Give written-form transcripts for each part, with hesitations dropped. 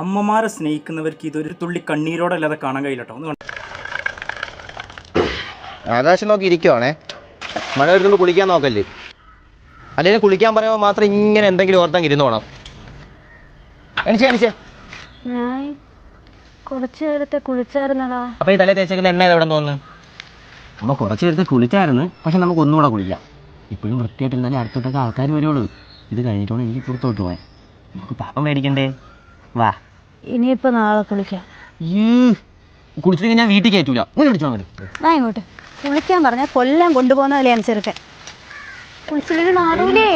അമ്മമാരെ സ്നേഹിക്കുന്നവർക്ക് ഇതൊരു തുള്ളി കണ്ണീരോടല്ലാതെ കാണാൻ കഴിയില്ല കേട്ടോ. ഒന്ന് ആകാശം നോക്കി ഇരിക്കുവാണേ. മഴ വരുന്നുണ്ട്, കുളിക്കാൻ നോക്കല്ലേ. അല്ലെങ്കിൽ കുളിക്കാൻ പറയുമ്പോൾ മാത്രം ഇങ്ങനെ എന്തെങ്കിലും ഓർത്തെങ്കിൽ ഇരുന്നോണം. എണിച്ചേ ഞാൻ കുറച്ച് നേരത്തെ കുളിച്ചായിരുന്നടാ. അപ്പൊ ഈ തലേ തേച്ചേക്കുന്ന എണ്ണ എവിടെ തോന്നുന്നു? അമ്മ കുറച്ച് നേരത്തെ കുളിച്ചായിരുന്നു, പക്ഷെ നമുക്ക് ഒന്നുകൂടെ കുളിക്കാം. ഇപ്പോഴും വൃത്തിയായിട്ടിരുന്നാലേ അടുത്തോട്ടൊക്കെ ആൾക്കാർ വരുള്ളൂ. ഇത് കഴിഞ്ഞിട്ടാണ് എനിക്ക് പുറത്തോട്ട് പോയാൽ. നമുക്ക് പാപ്പം മേടിക്കണ്ടേ? വാ, ഇനിയിപ്പോ നാളെ കുളിക്കാം. കുളിച്ചിട്ട് ഞാൻ വീട്ടിൽ കയറ്റൂല. ഇങ്ങനെ വിളിച്ചോ അങ്ങോട്ട്. വാ ഇങ്ങോട്ട്. കുളിക്കാൻ പറഞ്ഞാൽ കൊല്ലം കൊണ്ടുപോകുന്നതല്ലേ അനുസരിച്ച്. കുളിച്ചില്ലെങ്കിൽ നാടൂലേ.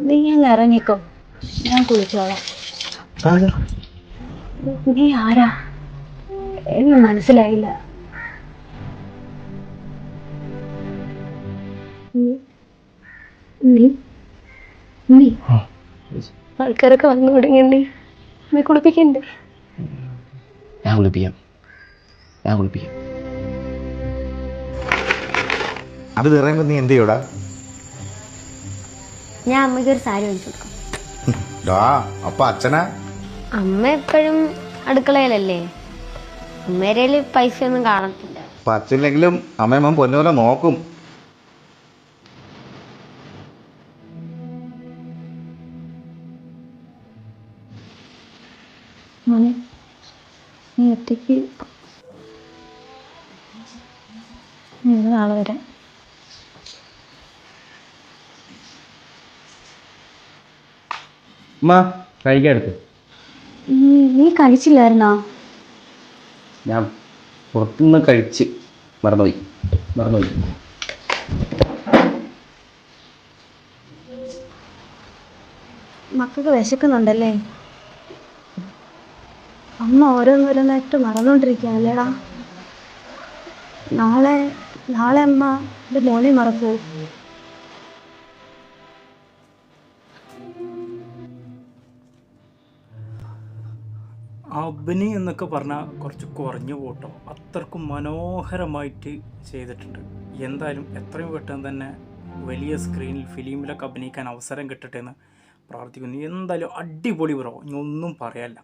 നീ അങ്ങ് ഇറങ്ങിക്കോ, ഞാൻ കുളിച്ചോളാം. നീ ആരാ? എനിക്ക് മനസ്സിലായില്ല. നീ ആൾക്കാരൊക്കെ വന്നു തുടങ്ങിയണ്ടേ, നീ കുളിപ്പിക്കണ്ടേ? ഞാൻ കുളിപ്പിക്കാം. അത് പറയുമ്പോ നീ എന്ത് ചെയ്യൂടാ? ഞാൻ അമ്മയ്ക്ക് ഒരു സാരി വാങ്ങിച്ചു കൊടുക്കാം. അപ്പൊ അച്ഛനാ? അമ്മ എപ്പോഴും അടുക്കളയിലല്ലേ, അമ്മേരയില് പൈസ ഒന്നും കാണത്തില്ല. അപ്പൊ അച്ഛനില്ലെങ്കിലും അമ്മയമ്മ പൊന്നുപോലെ നോക്കും. മോനെ, നീ ഒറ്റയ്ക്ക് നാളെ വരാം. കഴിക്കാൻ എടുത്ത്. നീ കഴിച്ചില്ലായിരുന്നോ? ഞാൻ പുറത്തുനിന്ന് കഴിച്ച് മറന്നുപോയി. മക്കൾക്ക് വിശക്കുന്നുണ്ടല്ലേ? അമ്മ ഓരോന്നോരോന്നായിട്ട് മറന്നുകൊണ്ടിരിക്കുകയല്ലേടാ. നാളെ അമ്മ എൻ്റെ മോനെ മറക്കൂ. അഭിനയം എന്നൊക്കെ പറഞ്ഞാൽ കുറച്ച് കുറഞ്ഞു പോട്ടോ. അത്രക്കും മനോഹരമായിട്ട് ചെയ്തിട്ടുണ്ട്. എന്തായാലും എത്രയും പെട്ടെന്ന് തന്നെ വലിയ സ്ക്രീനിൽ ഫിലിമിലൊക്കെ അഭിനയിക്കാൻ അവസരം കിട്ടട്ടെ എന്ന് പ്രാർത്ഥിക്കുന്നു. എന്തായാലും അടിപൊളി ബ്രോ, ഇനി ഒന്നും പറയാനില്ല.